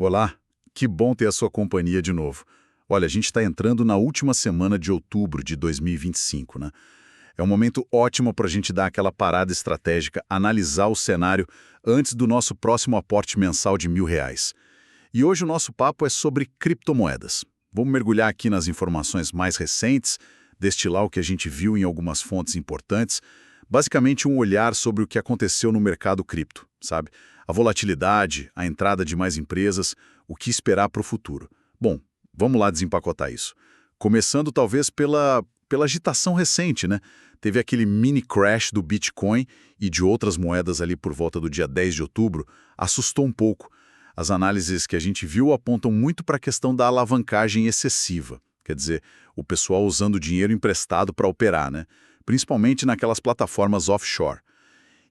Olá, que bom ter a sua companhia de novo. Olha, a gente está entrando na última semana de outubro de 2025, né? É um momento ótimo para a gente dar aquela parada estratégica, analisar o cenário antes do nosso próximo aporte mensal de R$ 1.000. E hoje o nosso papo é sobre criptomoedas. Vamos mergulhar aqui nas informações mais recentes, destilar o que a gente viu em algumas fontes importantes, basicamente um olhar sobre o que aconteceu no mercado cripto, sabe? A volatilidade, a entrada de mais empresas, o que esperar para o futuro. Bom, vamos lá desempacotar isso. Começando talvez pela agitação recente, né? Teve aquele mini crash do Bitcoin e de outras moedas ali por volta do dia 10 de outubro, assustou um pouco. As análises que a gente viu apontam muito para a questão da alavancagem excessiva. Quer dizer, o pessoal usando dinheiro emprestado para operar, né? Principalmente naquelas plataformas offshore.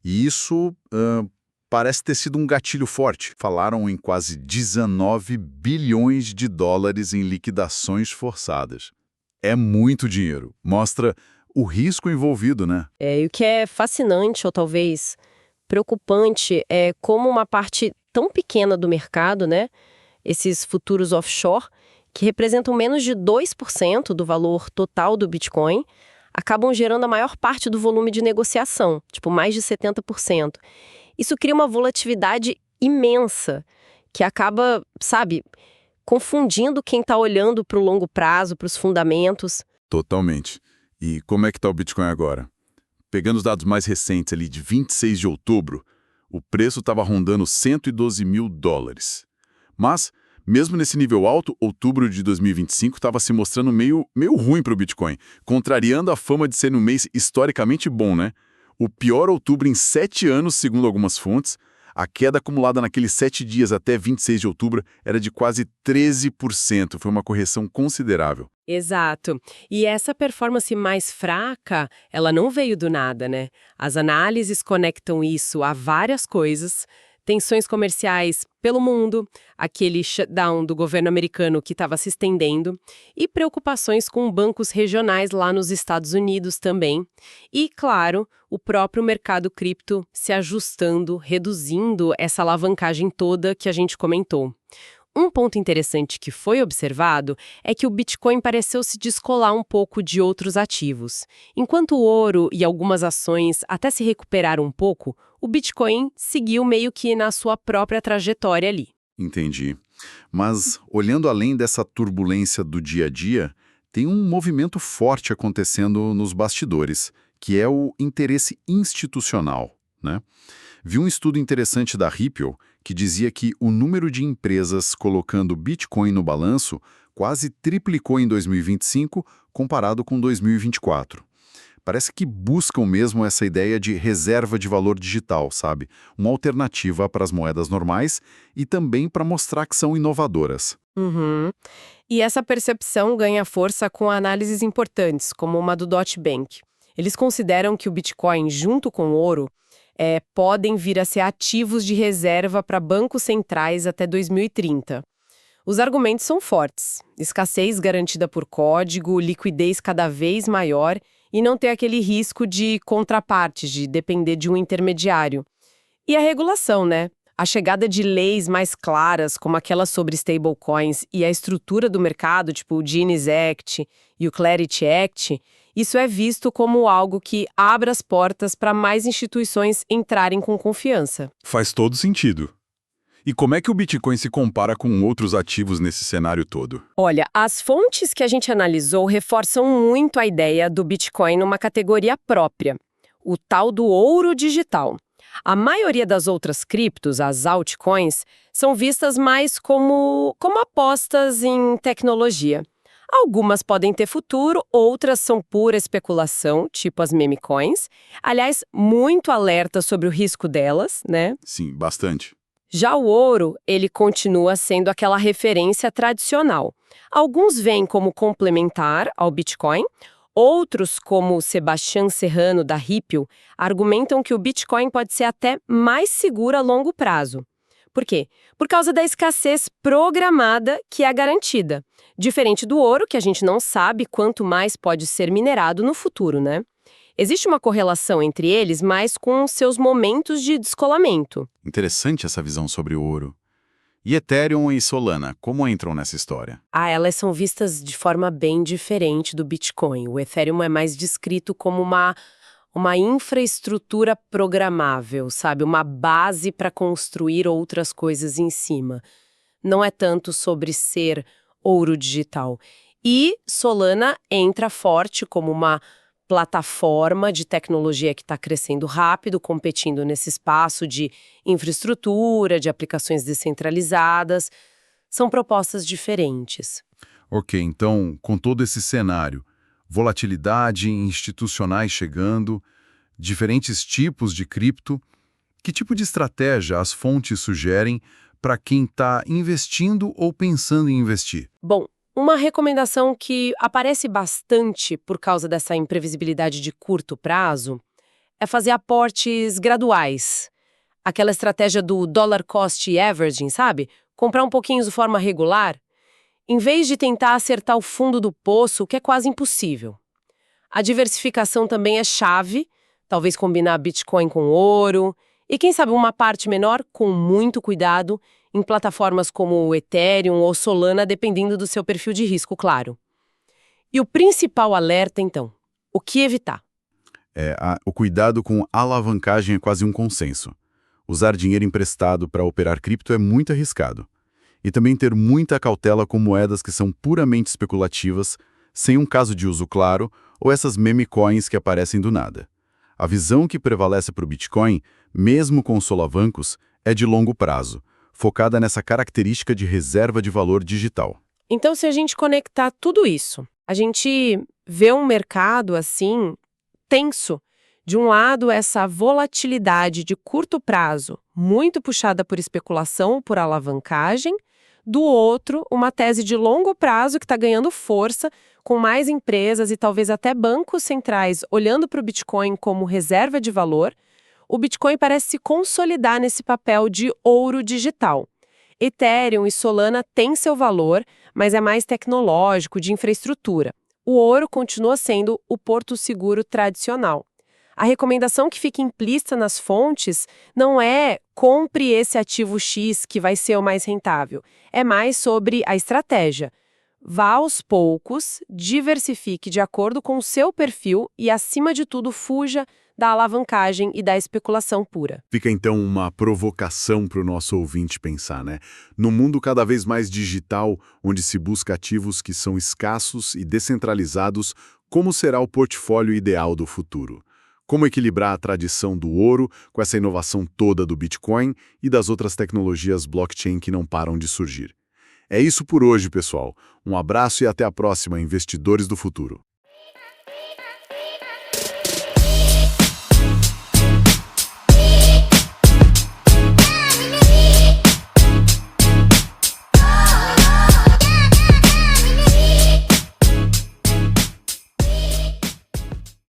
E isso parece ter sido um gatilho forte. Falaram em quase 19 bilhões de dólares em liquidações forçadas. É muito dinheiro. Mostra o risco envolvido, né? E o que é fascinante, ou talvez preocupante, é como uma parte tão pequena do mercado, né? Esses futuros offshore, que representam menos de 2% do valor total do Bitcoin, acabam gerando a maior parte do volume de negociação, tipo mais de 70%. Isso cria uma volatilidade imensa, que acaba, sabe, confundindo quem está olhando para o longo prazo, para os fundamentos. Totalmente. E como é que está o Bitcoin agora? Pegando os dados mais recentes ali de 26 de outubro, o preço estava rondando 112 mil dólares. Mas, mesmo nesse nível alto, outubro de 2025 estava se mostrando meio ruim para o Bitcoin, contrariando a fama de ser um mês historicamente bom, né? O pior outubro em 7 anos, segundo algumas fontes. A queda acumulada naqueles 7 dias até 26 de outubro era de quase 13%. Foi uma correção considerável. Exato. E essa performance mais fraca, ela não veio do nada, né? As análises conectam isso a várias coisas. Tensões comerciais pelo mundo, aquele shutdown do governo americano que estava se estendendo, e preocupações com bancos regionais lá nos Estados Unidos também. E, claro, o próprio mercado cripto se ajustando, reduzindo essa alavancagem toda que a gente comentou. Um ponto interessante que foi observado é que o Bitcoin pareceu se descolar um pouco de outros ativos. Enquanto o ouro e algumas ações até se recuperaram um pouco, o Bitcoin seguiu meio que na sua própria trajetória ali. Entendi. Mas, olhando além dessa turbulência do dia a dia, tem um movimento forte acontecendo nos bastidores, que é o interesse institucional, né? Vi um estudo interessante da Ripple que dizia que o número de empresas colocando Bitcoin no balanço quase triplicou em 2025 comparado com 2024. Parece que buscam mesmo essa ideia de reserva de valor digital, sabe? Uma alternativa para as moedas normais e também para mostrar que são inovadoras. Uhum. E essa percepção ganha força com análises importantes, como uma do Deutsche Bank. Eles consideram que o Bitcoin, junto com o ouro, podem vir a ser ativos de reserva para bancos centrais até 2030. Os argumentos são fortes. Escassez garantida por código, liquidez cada vez maior e não ter aquele risco de contrapartes, de depender de um intermediário. E a regulação, né? A chegada de leis mais claras, como aquelas sobre stablecoins, e a estrutura do mercado, tipo o Genius Act e o Clarity Act, isso é visto como algo que abre as portas para mais instituições entrarem com confiança. Faz todo sentido. E como é que o Bitcoin se compara com outros ativos nesse cenário todo? Olha, as fontes que a gente analisou reforçam muito a ideia do Bitcoin numa categoria própria, o tal do ouro digital. A maioria das outras criptos, as altcoins, são vistas mais como apostas em tecnologia. Algumas podem ter futuro, outras são pura especulação, tipo as meme coins. Aliás, muito alerta sobre o risco delas, né? Sim, bastante. Já o ouro, ele continua sendo aquela referência tradicional. Alguns veem como complementar ao Bitcoin, outros, como o Sebastián Serrano, da Ripple, argumentam que o Bitcoin pode ser até mais seguro a longo prazo. Por quê? Por causa da escassez programada que é garantida. Diferente do ouro, que a gente não sabe quanto mais pode ser minerado no futuro, né? Existe uma correlação entre eles, mas com seus momentos de descolamento. Interessante essa visão sobre o ouro. E Ethereum e Solana, como entram nessa história? Elas são vistas de forma bem diferente do Bitcoin. O Ethereum é mais descrito como uma infraestrutura programável, sabe? Uma base para construir outras coisas em cima. Não é tanto sobre ser ouro digital. E Solana entra forte como uma plataforma de tecnologia que está crescendo rápido, competindo nesse espaço de infraestrutura, de aplicações descentralizadas. São propostas diferentes. Ok, então, com todo esse cenário, volatilidade institucionais chegando, diferentes tipos de cripto, que tipo de estratégia as fontes sugerem para quem está investindo ou pensando em investir? Bom, uma recomendação que aparece bastante por causa dessa imprevisibilidade de curto prazo é fazer aportes graduais. Aquela estratégia do dollar cost averaging, sabe? Comprar um pouquinho de forma regular, em vez de tentar acertar o fundo do poço, o que é quase impossível. A diversificação também é chave, talvez combinar Bitcoin com ouro, e quem sabe uma parte menor, com muito cuidado, em plataformas como o Ethereum ou Solana, dependendo do seu perfil de risco, claro. E o principal alerta, então, o que evitar? O cuidado com alavancagem é quase um consenso. Usar dinheiro emprestado para operar cripto é muito arriscado. E também ter muita cautela com moedas que são puramente especulativas, sem um caso de uso claro, ou essas meme coins que aparecem do nada. A visão que prevalece para o Bitcoin, mesmo com os solavancos, é de longo prazo, focada nessa característica de reserva de valor digital. Então, se a gente conectar tudo isso, a gente vê um mercado, assim, tenso. De um lado, essa volatilidade de curto prazo, muito puxada por especulação, por alavancagem. Do outro, uma tese de longo prazo que está ganhando força, com mais empresas e talvez até bancos centrais olhando para o Bitcoin como reserva de valor. O Bitcoin parece se consolidar nesse papel de ouro digital. Ethereum e Solana têm seu valor, mas é mais tecnológico, de infraestrutura. O ouro continua sendo o porto seguro tradicional. A recomendação que fica implícita nas fontes não é compre esse ativo X que vai ser o mais rentável. É mais sobre a estratégia. Vá aos poucos, diversifique de acordo com o seu perfil e, acima de tudo, fuja da alavancagem e da especulação pura. Fica então uma provocação para o nosso ouvinte pensar, né? No mundo cada vez mais digital, onde se busca ativos que são escassos e descentralizados, como será o portfólio ideal do futuro? Como equilibrar a tradição do ouro com essa inovação toda do Bitcoin e das outras tecnologias blockchain que não param de surgir? É isso por hoje, pessoal. Um abraço e até a próxima, investidores do futuro.